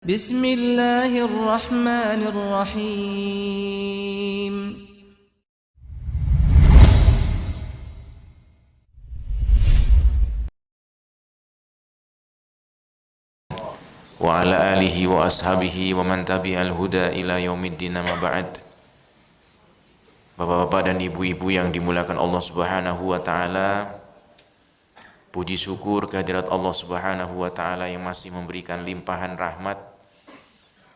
Bismillahirrahmanirrahim. Wa ala alihi wa ashabihi wa man tabi'al huda ila yaumiddin, amma ba'd. Bapak-bapak dan ibu-ibu yang dimuliakan Allah Subhanahu wa taala, puji syukur kehadirat Allah Subhanahu wa taala yang masih memberikan limpahan rahmat,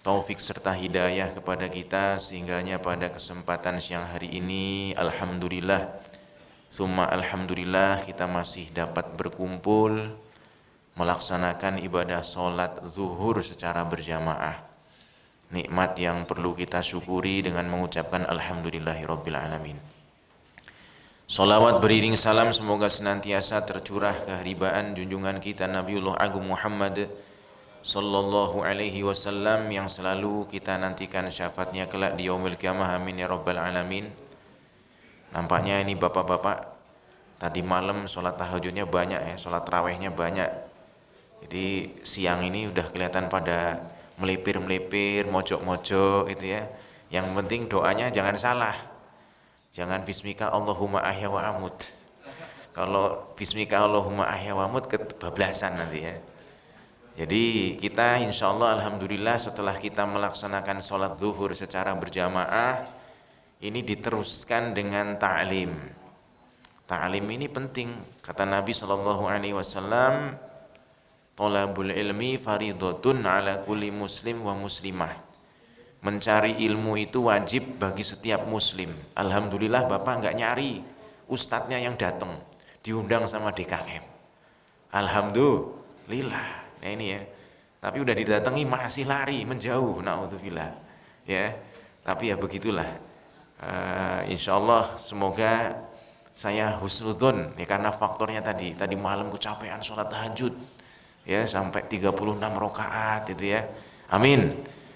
taufik serta hidayah kepada kita, sehingganya pada kesempatan siang hari ini alhamdulillah summa alhamdulillah kita masih dapat berkumpul melaksanakan ibadah sholat zuhur secara berjamaah. Nikmat yang perlu kita syukuri dengan mengucapkan alhamdulillahirabbil alamin. Salawat beriring salam semoga senantiasa tercurah keharibaan junjungan kita Nabiullah Agung Muhammad sallallahu alaihi wasallam yang selalu kita nantikan syafaatnya kelak di yaumil qiyamah, amin ya rabbal alamin. Nampaknya ini bapak-bapak tadi malam sholat tahajudnya banyak ya, sholat tarawihnya banyak. Jadi siang ini udah kelihatan pada melipir-melipir, mojok-mojok gitu ya. Yang penting doanya jangan salah. Jangan bismika Allahumma ahya wa amut. Kalau bismika Allahumma ahya wa amut kebablasan nanti ya. Jadi kita insyaallah alhamdulillah setelah kita melaksanakan sholat zuhur secara berjamaah, ini diteruskan dengan ta'lim. Ta'lim ini penting. Kata Nabi SAW, thalabul ilmi faridatun ala kulli muslim wa muslimah. Mencari ilmu itu wajib bagi setiap muslim. Alhamdulillah Bapak enggak nyari, ustadznya yang datang, diundang sama DKM. Alhamdulillah. Nah ini ya. Tapi udah didatangi masih lari, menjauh, naudzubillah. Ya. Tapi ya begitulah. Insyaallah semoga saya husnudzon ya, karena faktornya tadi malam kecapean sholat tahajud. Ya sampai 36 rakaat itu ya. Amin.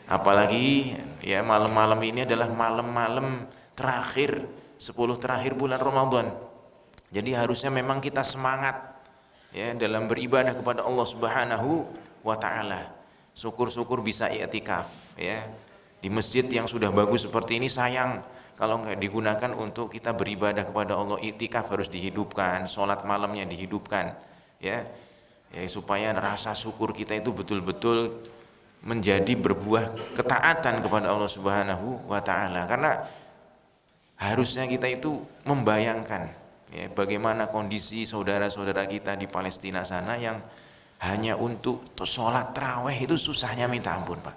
Apalagi ya malam-malam ini adalah malam-malam terakhir 10 terakhir bulan Ramadan. Jadi harusnya memang kita semangat ya dalam beribadah kepada Allah Subhanahu wa taala. Syukur-syukur bisa i'tikaf ya. Di masjid yang sudah bagus seperti ini sayang kalau enggak digunakan untuk kita beribadah kepada Allah. I'tikaf harus dihidupkan, sholat malamnya dihidupkan ya. Ya, supaya rasa syukur kita itu betul-betul menjadi berbuah ketaatan kepada Allah Subhanahu wa taala. Karena harusnya kita itu membayangkan ya, bagaimana kondisi saudara-saudara kita di Palestina sana yang hanya untuk sholat tarawih itu susahnya minta ampun, Pak.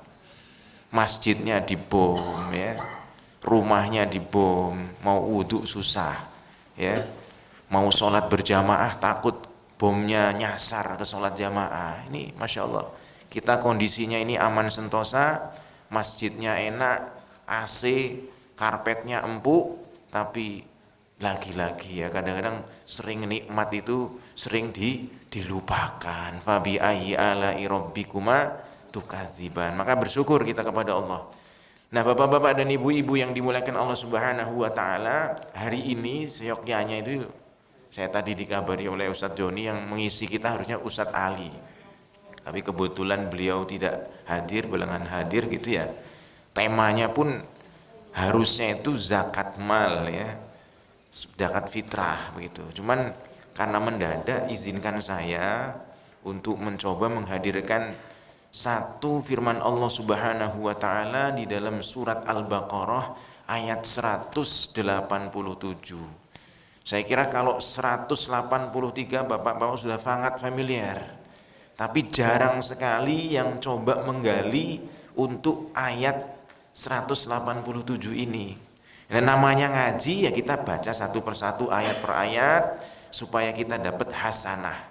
Masjidnya dibom ya, rumahnya dibom, mau wudhu susah ya, mau sholat berjamaah takut bomnya nyasar ke sholat jamaah. Ini Masya Allah, kita kondisinya ini aman sentosa, masjidnya enak, AC, karpetnya empuk, tapi lagi-lagi ya kadang-kadang sering nikmat itu sering dilupakan. Fabi ayyi ala'i rabbikuma tukadziban. Maka bersyukur kita kepada Allah. Nah bapak-bapak dan ibu-ibu yang dimuliakan Allah Subhanahu wa taala, hari ini seyogyanya itu saya tadi dikabari oleh Ustadz Joni yang mengisi kita harusnya Ustadz Ali. Tapi kebetulan beliau tidak hadir, belengan hadir gitu ya. Temanya pun harusnya itu zakat mal ya, zakat fitrah begitu. Cuman karena mendadak izinkan saya untuk mencoba menghadirkan satu firman Allah Subhanahu wa taala di dalam surat Al-Baqarah ayat 187. Saya kira kalau 183 Bapak-bapak sudah sangat familiar. Tapi jarang sekali yang coba menggali untuk ayat 187 ini. Dan namanya ngaji ya kita baca satu persatu ayat per ayat supaya kita dapat hasanah,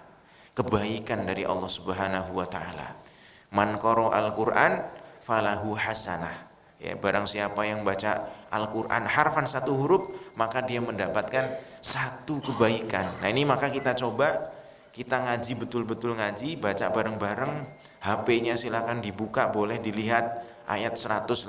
kebaikan dari Allah Subhanahu wa taala. Man qara'al Qur'an falahu hasanah. Ya, barang siapa yang baca Al-Quran harfan satu huruf, maka dia mendapatkan satu kebaikan. Nah ini maka kita coba, kita ngaji betul-betul ngaji, baca bareng-bareng. HP-nya silakan dibuka, boleh dilihat ayat 187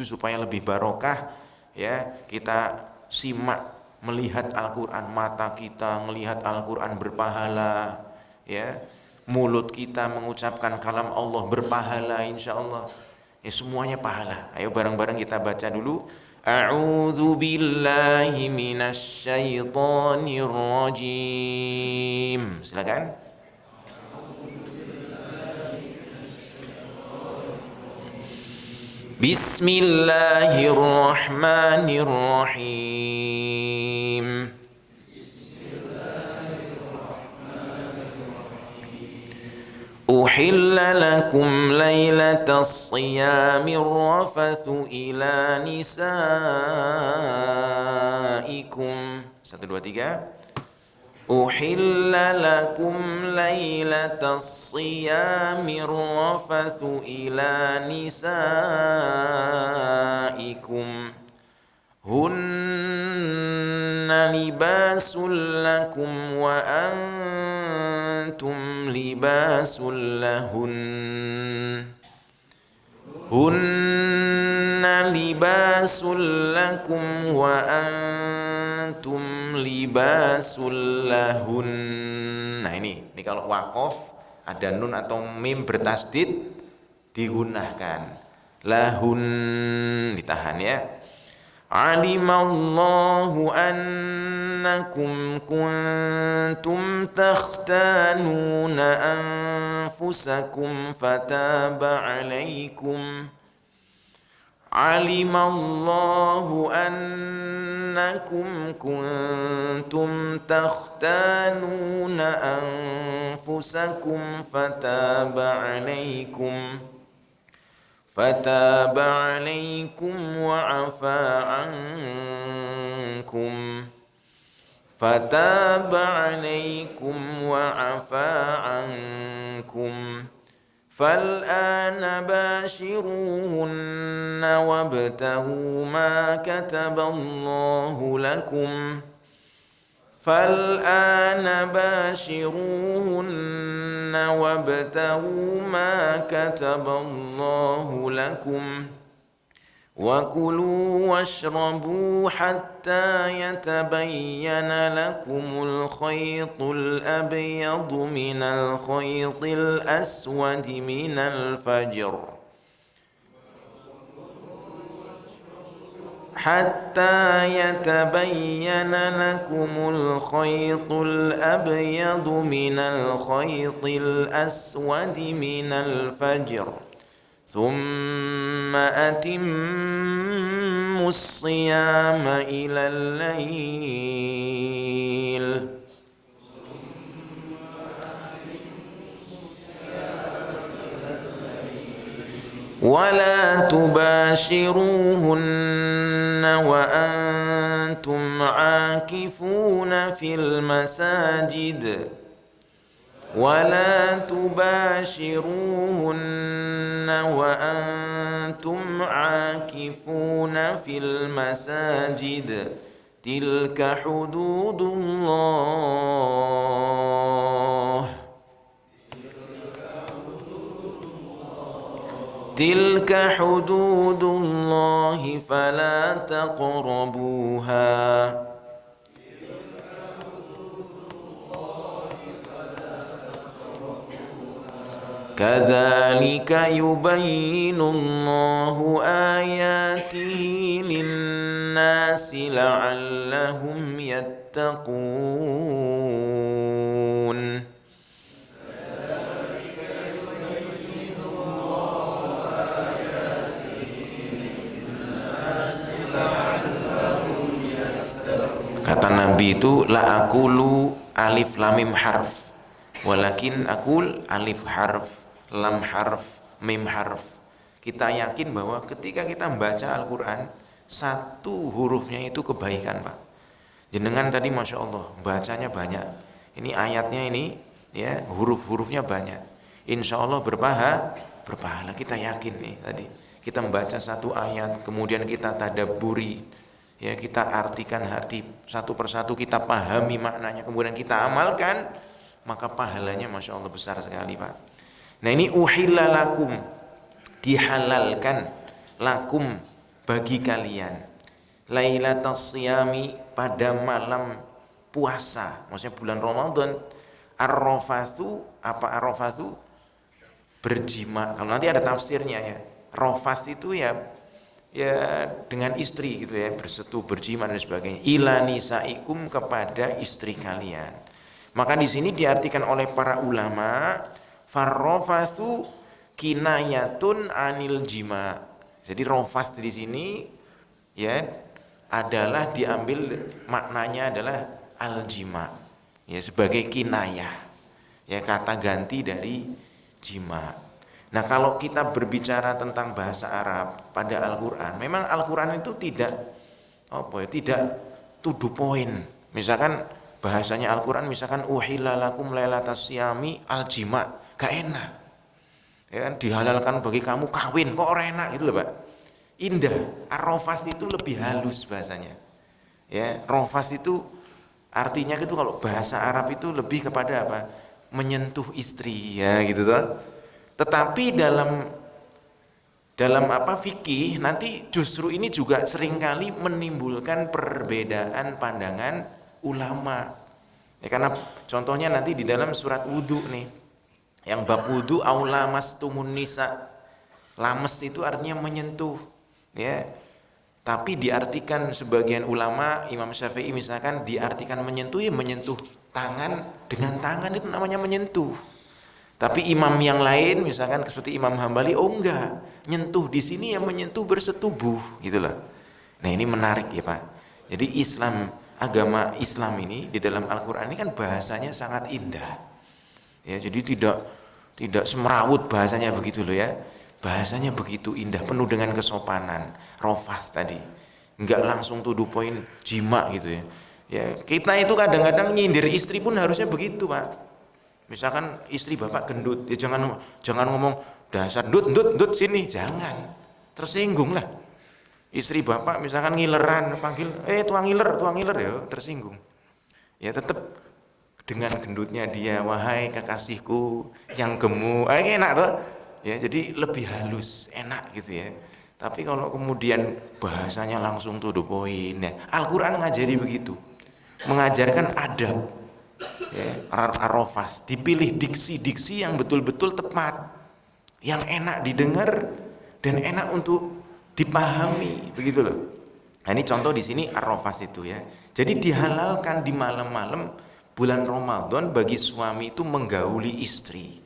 supaya lebih barokah. Ya, kita simak melihat Al-Quran, mata kita melihat Al-Quran berpahala. Ya, mulut kita mengucapkan kalam Allah berpahala insyaallah. Ya semuanya pahala. Ayo bareng-bareng kita baca dulu. A'udzu billahi minasy syaithanir rajim. Silakan. Bismillahirrahmanirrahim. أحل لكم ليلة الصيام الرفث إلى نسائكم. 1, 2, 3. أحل لكم ليلة الصيام الرفث إلى نسائكم هن لباس لكم وأنتم لباس لهن هن لباس لكم وأنتم لباس لهن. Nah ini kalau waqaf ada nun atau mim bertasdid digunakan. Lahun ditahan ya. Alimallahu annakum kuntum takhtanuna anfusakum fataba alaikum. Alimallahu annakum kuntum takhtanuna anfusakum fataba alaikum. فتاب عليكم وعفى عنكم فتاب عليكم وعفى عنكم فالآن باشروهن وابتغوا ما كتب الله لكم فالآن باشروهن وابتغوا ما كتب الله لكم وكلوا واشربوا حتى يتبين لكم الخيط الأبيض من الخيط الأسود من الفجر حتى يتبين لكم الخيط الأبيض من الخيط الأسود من الفجر ثم أتموا الصيام إلى الليل ولا تباشروهن وأنتم عاكفون في المساجد ولا تباشروهن وأنتم عاكفون في المساجد تلك حدود الله تلك حدود الله فلا تقربوها كذلك يبين الله آياته للناس لعلهم يتقون. Kata Nabi itu la aqulu alif lam mim harf walakin aqul alif harf lam harf mim harf. Kita yakin bahwa ketika kita membaca Al-Quran satu hurufnya itu kebaikan, Pak. Jenengan tadi Masya Allah bacanya banyak, ini ayatnya ini ya huruf-hurufnya banyak, insya Allah berpahala. Kita yakin nih tadi kita membaca satu ayat kemudian kita tadabburi, ya kita artikan arti satu persatu, kita pahami maknanya, kemudian kita amalkan, maka pahalanya Masya Allah besar sekali, Pak. Nah ini uhilla lakum, dihalalkan, lakum bagi kalian, lailatas siyami pada malam puasa, maksudnya bulan Ramadan, Ar-rafathu, apa ar-rafathu? Berjima. Kalau nanti ada tafsirnya ya. Rafath itu ya dengan istri gitu ya, bersetu, berjima dan sebagainya. Ila nisaikum, kepada istri kalian. Maka di sini diartikan oleh para ulama, farrafathu kinayatun anil jima. Jadi rafath di sini ya adalah diambil maknanya adalah al-jima. Ya, sebagai kinayah. Ya, kata ganti dari jima. Nah, kalau kita berbicara tentang bahasa Arab pada Al-Qur'an, memang Al-Qur'an itu tidak tidak to the point. Misalkan bahasanya Al-Qur'an misalkan uhilla lakum lailatas siyami al-jima, gak enak. Ya kan, dihalalkan bagi kamu kawin, kok ora enak gitu loh, Pak. Indah. Ar-rafath itu lebih halus bahasanya. Ya, rafath itu artinya itu kalau bahasa Arab itu lebih kepada apa? Menyentuh istri ya gitu toh. Tetapi dalam apa fikih nanti justru ini juga seringkali menimbulkan perbedaan pandangan ulama. Ya, karena contohnya nanti di dalam surat wudu nih. Yang bab wudu aulamastumun nisa. Lames itu artinya menyentuh, ya. Tapi diartikan sebagian ulama, Imam Syafi'i misalkan diartikan menyentuh ya menyentuh tangan dengan tangan itu namanya menyentuh. Tapi imam yang lain misalkan seperti Imam Hambali, oh enggak, nyentuh di sini ya menyentuh bersetubuh gitu loh. Nah, ini menarik ya Pak. Jadi agama Islam ini di dalam Al-Qur'an ini kan bahasanya sangat indah. Ya, jadi tidak semrawut bahasanya begitu loh ya. Bahasanya begitu indah, penuh dengan kesopanan. Rafath tadi. Enggak langsung to the point jima gitu ya. Ya, kita itu kadang-kadang nyindir istri pun harusnya begitu, Pak. Misalkan istri bapak gendut, ya jangan ngomong dasar ndut sini, jangan. Tersinggung lah. Istri bapak misalkan ngileran, panggil, tuang ngiler ya, tersinggung. Ya tetap dengan gendutnya dia, wahai kekasihku yang gemuk, enak toh. Ya, jadi lebih halus, enak gitu ya. Tapi kalau kemudian bahasanya langsung to the point, ya, Al-Qur'an ngajari begitu. Mengajarkan adab. Ya, ar-rafath, dipilih diksi-diksi yang betul-betul tepat, yang enak didengar dan enak untuk dipahami, begitu loh. Nah, ini contoh di sini ar-rafath itu ya. Jadi dihalalkan di malam-malam bulan Ramadan bagi suami itu menggauli istri.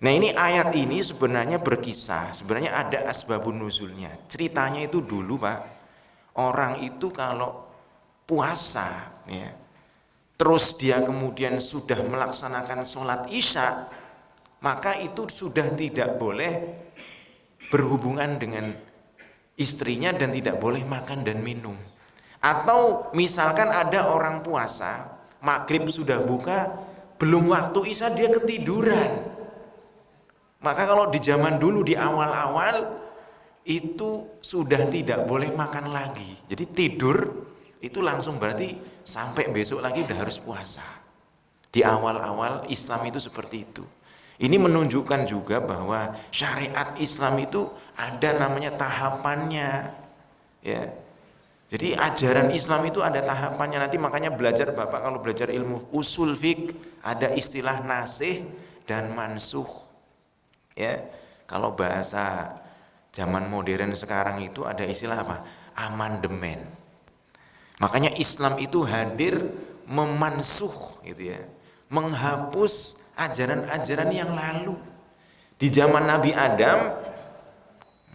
Nah, ini ayat ini sebenarnya berkisah, sebenarnya ada asbabun nuzulnya. Ceritanya itu dulu, Pak, orang itu kalau puasa ya, terus dia kemudian sudah melaksanakan sholat isya, maka itu sudah tidak boleh berhubungan dengan istrinya dan tidak boleh makan dan minum. Atau misalkan ada orang puasa, maghrib sudah buka, belum waktu isya dia ketiduran. Maka kalau di zaman dulu di awal-awal itu sudah tidak boleh makan lagi. Jadi tidur itu langsung berarti sampai besok lagi udah harus puasa. Di awal-awal Islam itu seperti itu. Ini menunjukkan juga bahwa syariat Islam itu ada namanya tahapannya. Ya. Jadi ajaran Islam itu ada tahapannya. Nanti makanya belajar Bapak kalau belajar ilmu usul fiqh ada istilah nasih dan mansukh. Ya. Kalau bahasa zaman modern sekarang itu ada istilah apa? Amandemen. Makanya Islam itu hadir memansuh gitu ya, menghapus ajaran-ajaran yang lalu. Di zaman Nabi Adam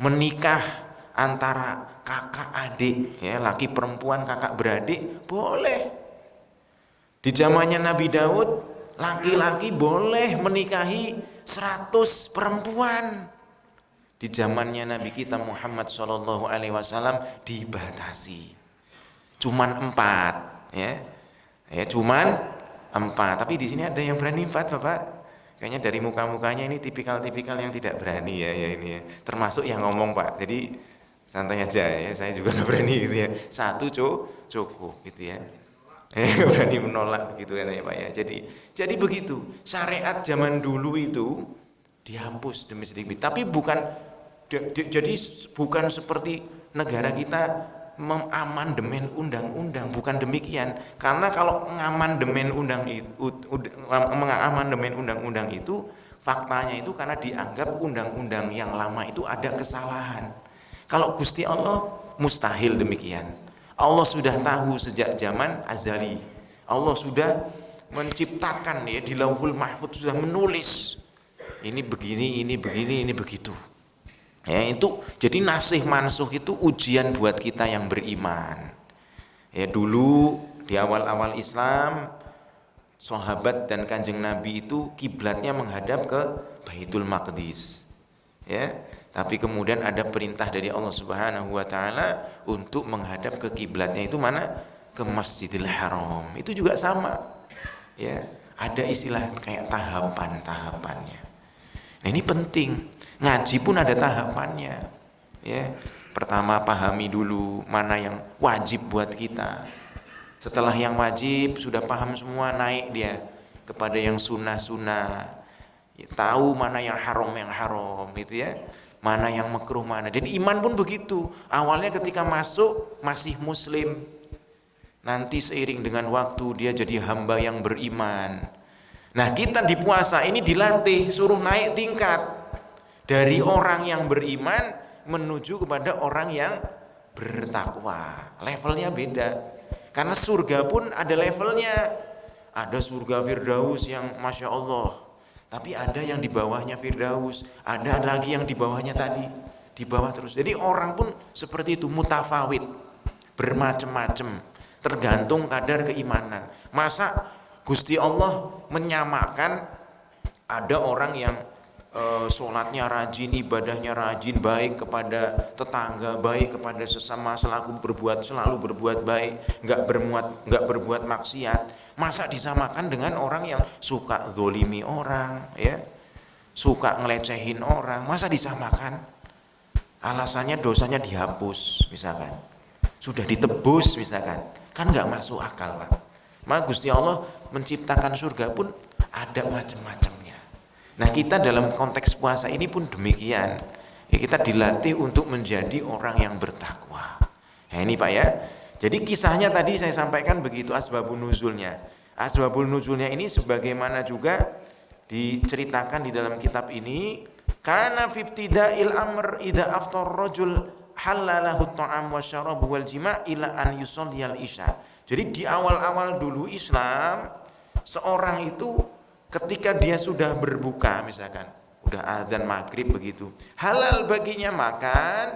menikah antara kakak adik ya, laki perempuan kakak beradik boleh. Di zamannya Nabi Daud laki-laki boleh menikahi 100 perempuan. Di zamannya Nabi kita Muhammad SAW dibatasi. Cuman 4 ya. Ya cuman 4, tapi di sini ada yang berani 4 Bapak. Kayaknya dari muka-mukanya ini tipikal-tipikal yang tidak berani ya ini ya. Termasuk yang ngomong Pak. Jadi santai aja ya, saya juga nggak berani gitu ya. 1 cukup gitu ya. Berani menolak begitu katanya Pak ya. Jadi begitu. Syariat zaman dulu itu dihapus demi sedikit. Tapi bukan jadi bukan seperti negara kita mengamandemen undang-undang, bukan demikian. Karena kalau mengamandemen undang-undang itu faktanya itu karena dianggap undang-undang yang lama itu ada kesalahan. Kalau Gusti Allah mustahil demikian. Allah sudah tahu sejak zaman azali. Allah sudah menciptakan ya di Lauhul Mahfuz, sudah menulis ini begini, ini begini, ini begitu. Ya itu jadi nasih mansuh itu ujian buat kita yang beriman. Ya dulu di awal-awal Islam sahabat dan kanjeng Nabi itu kiblatnya menghadap ke Baitul Maqdis. Ya, tapi kemudian ada perintah dari Allah Subhanahu wa taala untuk menghadap ke kiblatnya itu mana? Ke Masjidil Haram. Itu juga sama. Ya, ada istilah kayak tahapan-tahapannya. Nah, ini penting. Ngaji pun ada tahapannya. Ya. Pertama pahami dulu mana yang wajib buat kita. Setelah yang wajib sudah paham semua, naik dia kepada yang sunnah-sunnah. Ya, tahu mana yang haram gitu ya. Mana yang makruh mana. Jadi iman pun begitu. Awalnya ketika masuk masih muslim. Nanti seiring dengan waktu dia jadi hamba yang beriman. Nah, kita di puasa ini dilatih suruh naik tingkat. Dari orang yang beriman menuju kepada orang yang bertakwa. Levelnya beda. Karena surga pun ada levelnya. Ada surga Firdaus yang Masya Allah. Tapi ada yang di bawahnya Firdaus. Ada lagi yang di bawahnya tadi. Di bawah terus. Jadi orang pun seperti itu, mutafawid. Bermacam-macam. Tergantung kadar keimanan. Masa Gusti Allah menyamakan ada orang yang sholatnya rajin, ibadahnya rajin, baik kepada tetangga, baik kepada sesama, selalu berbuat baik, nggak berbuat maksiat. Masa disamakan dengan orang yang suka zolimi orang, ya, suka ngelecehin orang? Masa disamakan? Alasannya dosanya dihapus, misalkan, sudah ditebus, misalkan, kan nggak masuk akal, Pak. Maka Gusti Allah menciptakan surga pun ada macam-macamnya. Nah, kita dalam konteks puasa ini pun demikian. Ya, kita dilatih untuk menjadi orang yang bertakwa. Nah, ini Pak ya. Jadi kisahnya tadi saya sampaikan begitu asbabun nuzulnya. Asbabun nuzulnya ini sebagaimana juga diceritakan di dalam kitab ini, kana fi ibtida'il amr idza aftar rajul halalahu ta'am wa syarab wal jima' ila an yusalliyal isya. Jadi di awal-awal dulu Islam, seorang itu ketika dia sudah berbuka, misalkan udah azan maghrib begitu, halal baginya makan,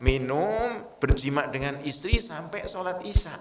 minum, berjima dengan istri sampai sholat isya.